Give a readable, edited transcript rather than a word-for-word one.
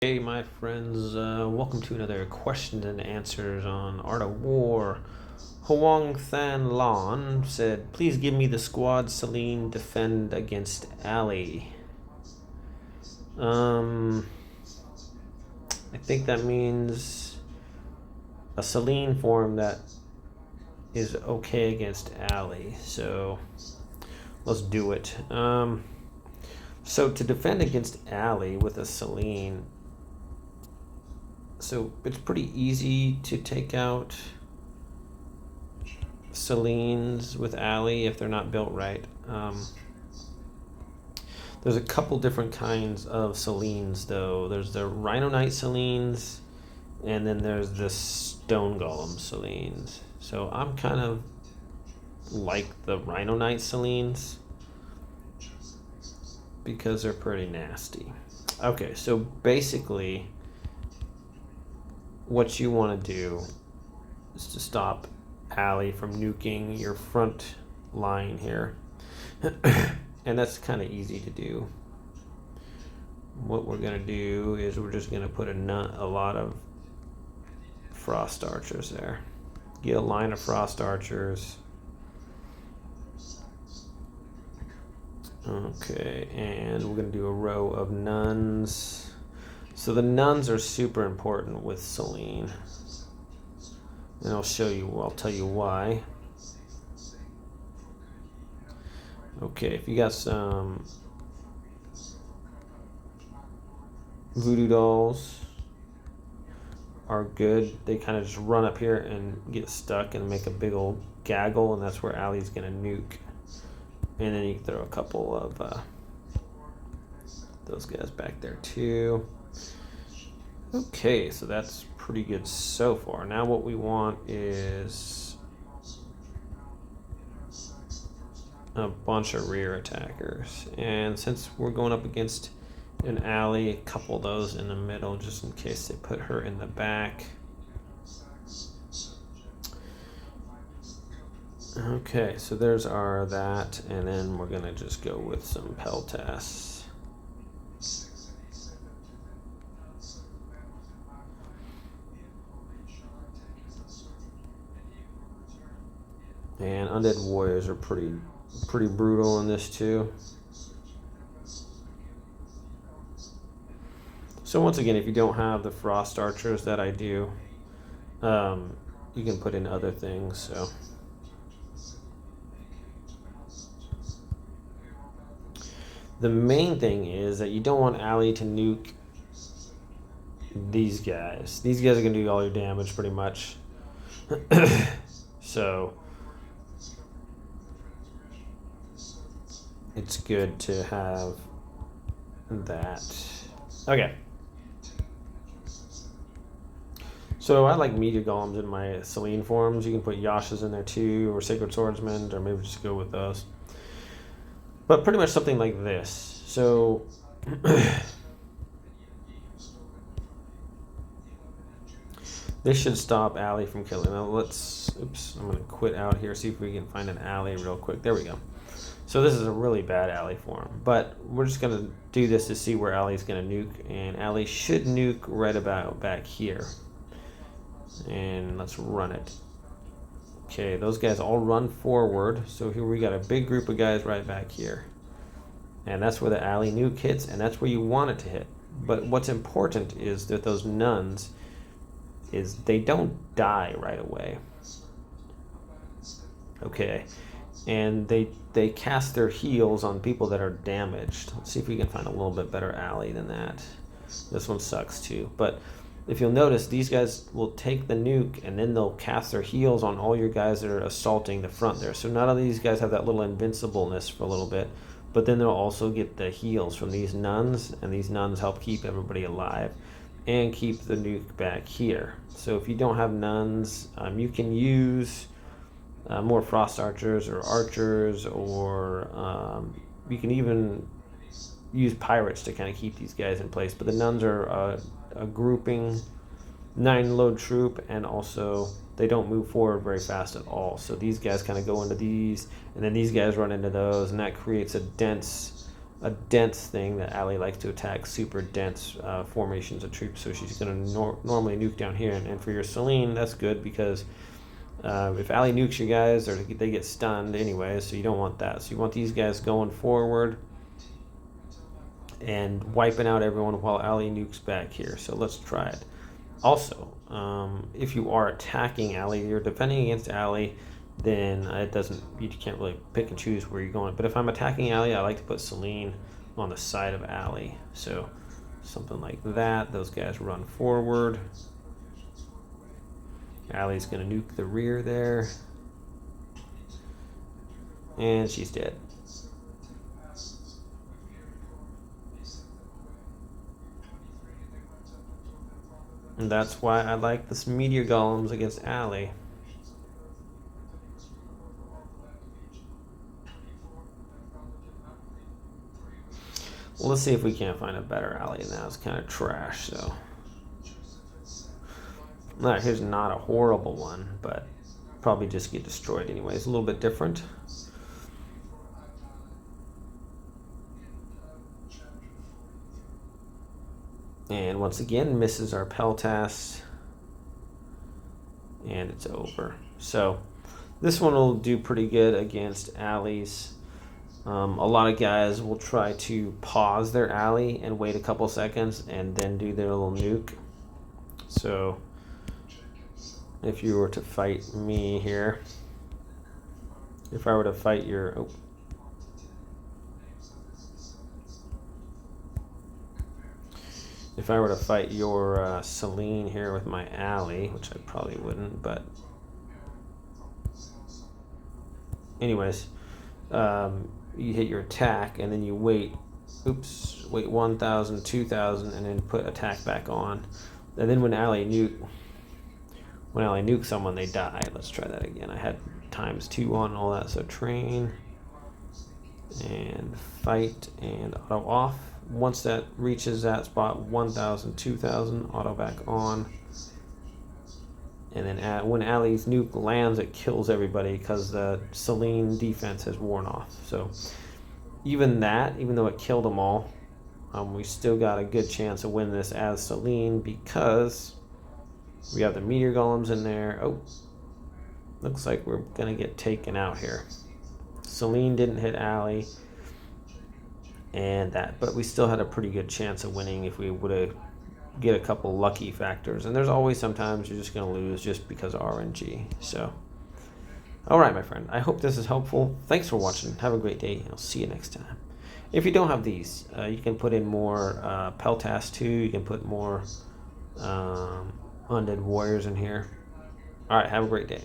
Hey my friends, welcome to another questions and answers on Art of War. HOANGTHANH LUAN said, please give me the squad Selene defend against Ali. I think that means a Selene form that is okay against Ali, so let's do it. So to defend against Ali with a Selene, so it's pretty easy to take out Selenes with Ali if they're not built right. There's a couple different kinds of Selenes though. There's the Rhino Knight Selenes, and then there's the Stone Golem Selenes. So I'm kind of like the Rhino Knight Selenes because they're pretty nasty. Okay, so basically what you want to do is to stop Ali from nuking your front line here. And that's kind of easy to do. What we're going to do is we're just going to put a lot of frost archers there. Get a line of frost archers. Okay, and we're going to do a row of nuns. So the nuns are super important with Selene. And I'll tell you why. Okay, if you got some voodoo dolls are good. They kind of just run up here and get stuck and make a big old gaggle, and that's where Ali's gonna nuke. And then you can throw a couple of those guys back there too. Okay, so that's pretty good so far. Now what we want is a bunch of rear attackers. And since we're going up against an Ali, a couple of those in the middle just in case they put her in the back. Okay, so there's our that, and then we're gonna just go with some Peltas. And undead warriors are pretty brutal in this too. So once again, if you don't have the frost archers that I do, you can put in other things. So the main thing is that you don't want Ali to nuke these guys. These guys are gonna do all your damage pretty much. So it's good to have that. Okay. So I like meteor golems in my Selene forms. You can put Yashas in there too, or Sacred Swordsmen, or maybe just go with those. But pretty much something like this. So this should stop Ali from killing. Now let's, I'm gonna quit out here, see if we can find an Ali real quick. There we go. So this is a really bad Ali form, but we're just gonna do this to see where Ali's gonna nuke, and Ali should nuke right about back here. And let's run it. Okay, those guys all run forward. So here we got a big group of guys right back here. And that's where the Ali nuke hits, and that's where you want it to hit. But what's important is that those nuns, is they don't die right away. Okay, and they cast their heals on people that are damaged. Let's see if we can find a little bit better Ali than that. This one sucks too, but if you'll notice, these guys will take the nuke and then they'll cast their heals on all your guys that are assaulting the front there. So not only these guys have that little invincibleness for a little bit, but then they'll also get the heals from these nuns, and these nuns help keep everybody alive and keep the nuke back here. So if you don't have nuns, you can use more frost archers or archers, or you can even use pirates to kind of keep these guys in place. But the nuns are a grouping 9 load troop, and also they don't move forward very fast at all. So these guys kind of go into these, and then these guys run into those, and that creates a dense a dense thing that Ali likes to attack, super dense formations of troops. So she's going to normally nuke down here. And for your Selene, that's good because if Ali nukes you guys, or they get stunned anyway, so you don't want that. So you want these guys going forward and wiping out everyone while Ali nukes back here. So let's try it. Also, if you are attacking Ali, you're defending against Ali, then you can't really pick and choose where you're going. But if I'm attacking Ali, I like to put Selene on the side of Ali. So something like that. Those guys run forward. Ali's going to nuke the rear there. And she's dead. And that's why I like this meteor golems against Ali. Well, let's see if we can't find a better Ali than that. It's kind of trash, so. Alright, here's not a horrible one, but probably just get destroyed anyway. It's a little bit different. And once again, misses our Peltas. And it's over. So this one will do pretty good against Ali's. A lot of guys will try to pause their Ali and wait a couple seconds and then do their little nuke. So if you were to fight me here, if I were to fight your... If I were to fight your Selene here with my Ali, which I probably wouldn't, but anyways, you hit your attack and then you wait 1,000, 2,000, and then put attack back on. And then when Ali nukes someone, they die. Let's try that again. I had ×2 on all that, so train and fight and auto off. Once that reaches that spot, 1,000, 2,000, auto back on. And then when Ali's nuke lands, it kills everybody because the Selene defense has worn off. So even though it killed them all, we still got a good chance of winning this as Selene because we have the meteor golems in there. Oh, looks like we're going to get taken out here. Selene didn't hit Ali. But we still had a pretty good chance of winning if we would have get a couple lucky factors. And there's always sometimes you're just going to lose just because of RNG. So, all right, my friend. I hope this is helpful. Thanks for watching. Have a great day. I'll see you next time. If you don't have these, you can put in more Peltas too. You can put more Undead Warriors in here. All right, have a great day.